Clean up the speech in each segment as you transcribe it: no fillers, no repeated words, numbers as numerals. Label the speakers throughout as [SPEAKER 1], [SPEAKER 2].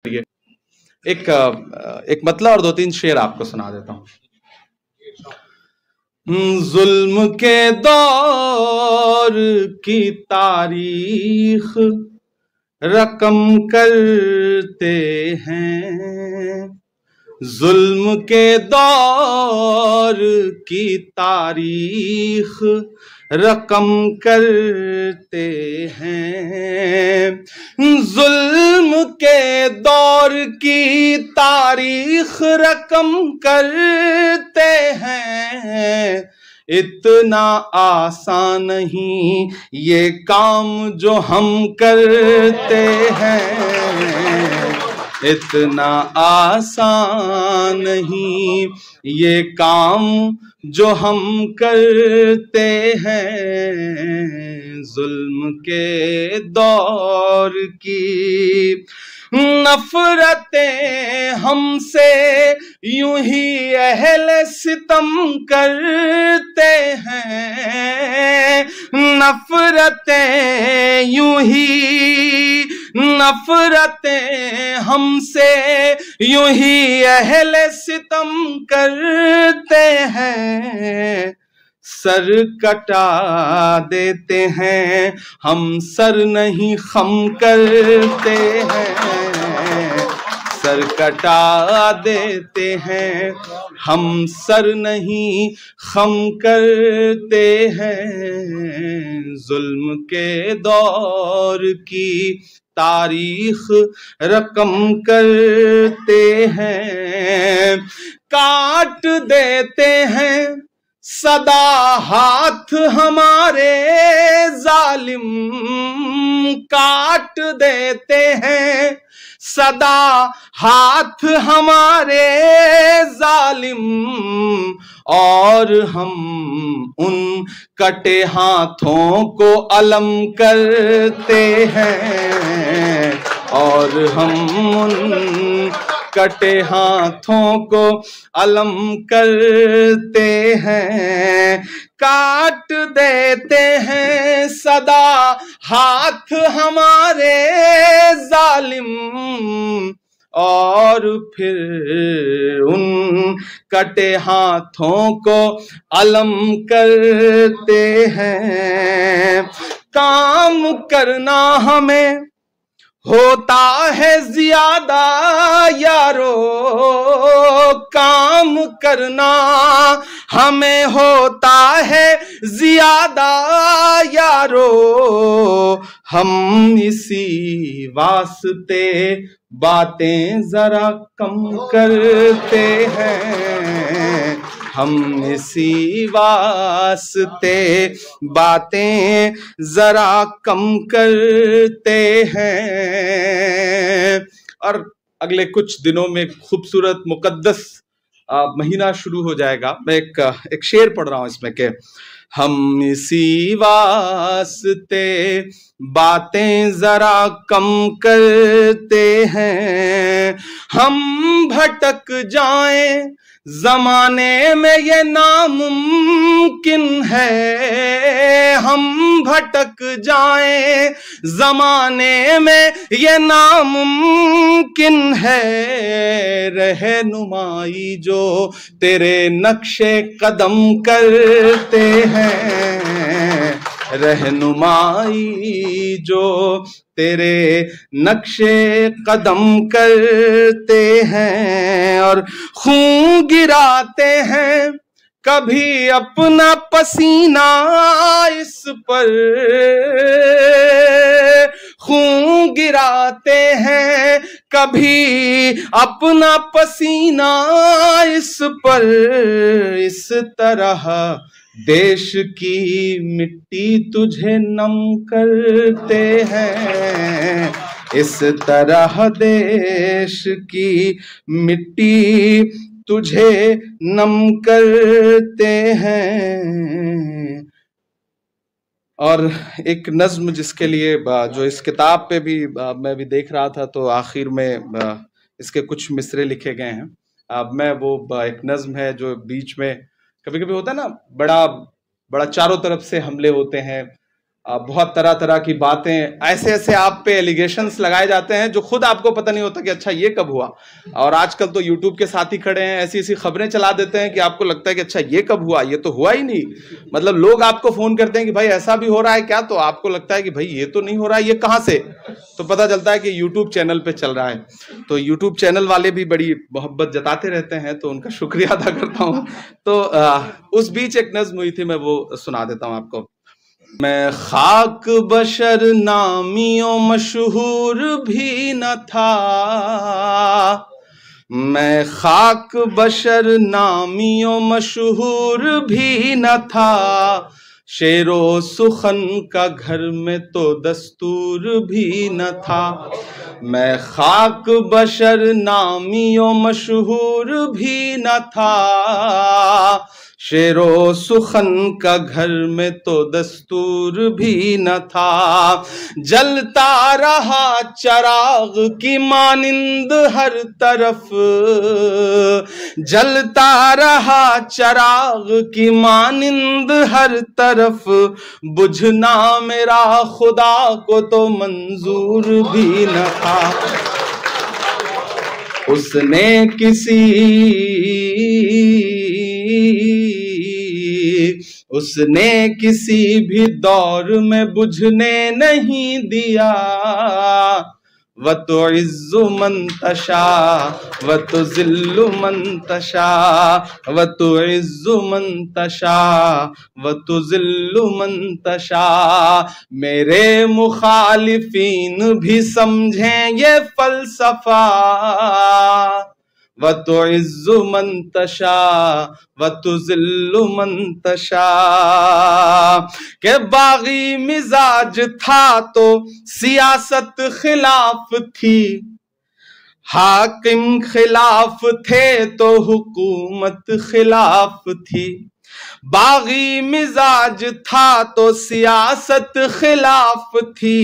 [SPEAKER 1] लिए एक मतला और दो तीन शेर आपको सुना देता हूं। जुल्म के दौर की तारीख रकम करते हैं, जुल्म के दौर की तारीख रकम करते हैं, जुल्म के दौर की तारीख रकम करते हैं। इतना आसान नहीं ये काम जो हम करते हैं, इतना आसान नहीं ये काम जो हम करते हैं। जुल्म के दौर की नफरतें हमसे यूं ही अहले सितम करते हैं, नफरतें यूं ही नफरतें हमसे यूं ही अहले सितम करते हैं। सर कटा देते हैं हम सर नहीं खम करते हैं, सर कटा देते हैं हम सर नहीं खम करते हैं। जुल्म के दौर की तारीख रकम करते हैं, काट देते हैं सदा हाथ हमारे जालिम, काट देते हैं सदा हाथ हमारे जालिम, और हम उन कटे हाथों को अलम करते हैं, और हम उन कटे हाथों को अलम करते हैं। काट देते हैं सदा हाथ हमारे जालिम, और फिर उन कटे हाथों को अलम करते हैं। काम करना हमें होता है ज्यादा यारो, काम करना हमें होता है ज्यादा यारो, हम इसी वास्ते बातें जरा कम करते हैं, हम इसी वास्ते बातें जरा कम करते हैं। और अगले कुछ दिनों में खूबसूरत मुकद्दस महीना शुरू हो जाएगा। मैं एक शेर पढ़ रहा हूं इसमें के हम इसी वास्ते बातें जरा कम करते हैं। हम भटक जाएं जमाने में ये नामुमकिन है, हम भटक जाएं जमाने में ये नामुमकिन है। रहनुमाई जो तेरे नक्शे कदम करते हैं, रहनुमाई जो तेरे नक्शे कदम करते हैं। और खून गिराते हैं कभी अपना पसीना इस पर, खून गिराते हैं कभी अपना पसीना इस पर। इस तरह देश की मिट्टी तुझे नम करते हैं, इस तरह देश की मिट्टी तुझे नम करते हैं। और एक नज्म जिसके लिए जो इस किताब पे भी मैं भी देख रहा था, तो आखिर में इसके कुछ मिसरे लिखे गए हैं। मैं वो एक नज्म है जो बीच में कभी कभी होता है ना, बड़ा बड़ा चारों तरफ से हमले होते हैं, बहुत तरह तरह की बातें, ऐसे ऐसे आप पे एलिगेशंस लगाए जाते हैं जो खुद आपको पता नहीं होता कि अच्छा ये कब हुआ। और आजकल तो यूट्यूब के साथ ही खड़े हैं, ऐसी ऐसी खबरें चला देते हैं कि आपको लगता है कि अच्छा ये कब हुआ, ये तो हुआ ही नहीं। मतलब लोग आपको फोन करते हैं कि भाई ऐसा भी हो रहा है क्या, तो आपको लगता है कि भाई ये तो नहीं हो रहा है, ये कहाँ से, तो पता चलता है कि यूट्यूब चैनल पे चल रहा है। तो यूट्यूब चैनल वाले भी बड़ी मोहब्बत जताते रहते हैं, तो उनका शुक्रिया अदा करता हूँ। तो उस बीच एक नज्म हुई थी, मैं वो सुना देता हूँ आपको। मैं खाक बशर नामियों मशहूर भी न था, मैं खाक बशर नामियों मशहूर भी न था, शेरो सुखन का घर में तो दस्तूर भी न था। मैं खाक बशर नामियों मशहूर भी न था, शेरो सुखन का घर में तो दस्तूर भी न था। जलता रहा चराग की मानिंद हर तरफ, जलता रहा चराग की मानिंद हर तरफ, बुझना मेरा खुदा को तो मंजूर भी न था। उसने किसी भी दौर में बुझने नहीं दिया, व तो इज्जु मंतशा व तो जिल्लु मंतशा, व तो इज्जु मंतशा व तो जिल्लु मंतशा। मेरे मुखालिफीन भी समझें ये फलसफा, व तो इज्जु मंतशा व तो जिल्लु मंतशा। के बागी मिजाज था तो सियासत खिलाफ थी, हाकिम खिलाफ थे तो हुकूमत खिलाफ थी। बागी मिजाज था तो सियासत खिलाफ थी,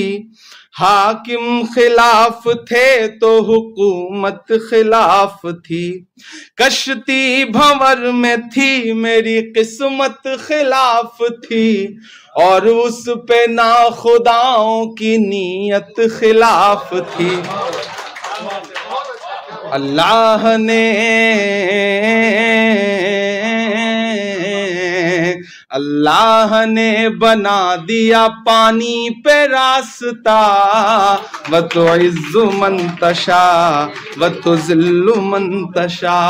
[SPEAKER 1] हाकिम खिलाफ थे तो हुकूमत खिलाफ थी। कश्ती भंवर में थी मेरी किस्मत खिलाफ थी, और उस पे ना खुदाओं की नीयत खिलाफ थी। अल्लाह ने बना दिया पानी पे रास्ता, व तो इज्जु मंतशा व तो जिल्लु मंतशा।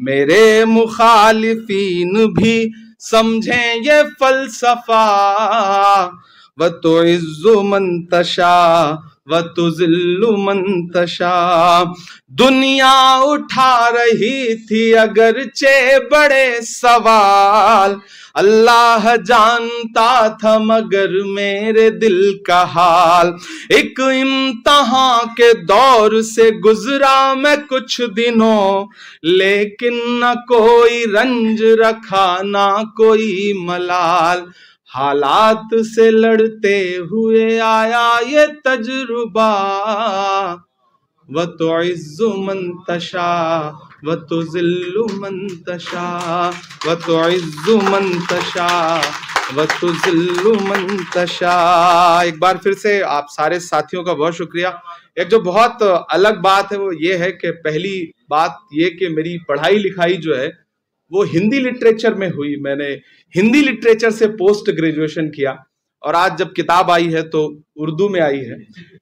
[SPEAKER 1] मेरे मुखालिफीन भी समझें ये फलसफा, व तो इज्जु मंतशा व तो जिल्लु मंतशा। दुनिया उठा रही थी अगरचे बड़े सवाल, अल्लाह जानता था मगर मेरे दिल का हाल। एक इम्तहान के दौर से गुजरा मैं कुछ दिनों, लेकिन न कोई रंज रखा ना कोई मलाल। हालात से लड़ते हुए आया ये तजुर्बा, व तो इज्जु मंतशा व तो जिल्लु मंतशा, व तो इज्जु मंतशा व तो जिल्लु मंतशा। एक बार फिर से आप सारे साथियों का बहुत शुक्रिया। एक जो बहुत अलग बात है वो ये है कि पहली बात ये कि मेरी पढ़ाई लिखाई जो है वो हिंदी लिटरेचर में हुई। मैंने हिंदी लिटरेचर से पोस्ट ग्रेजुएशन किया, और आज जब किताब आई है तो उर्दू में आई है।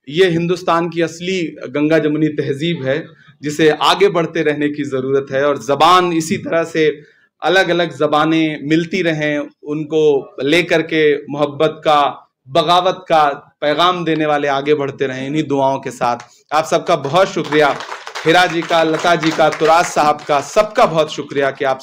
[SPEAKER 1] ये हिंदुस्तान की असली गंगा जमुनी तहजीब है जिसे आगे बढ़ते रहने की जरूरत है, और जबान इसी तरह से अलग अलग जबानें मिलती रहें, उनको लेकर के मोहब्बत का, बगावत का पैगाम देने वाले आगे बढ़ते रहें। इन्हीं दुआओं के साथ आप सबका बहुत शुक्रिया। हिरा जी का, लता जी का, तुराज साहब का, सबका बहुत शुक्रिया कि आप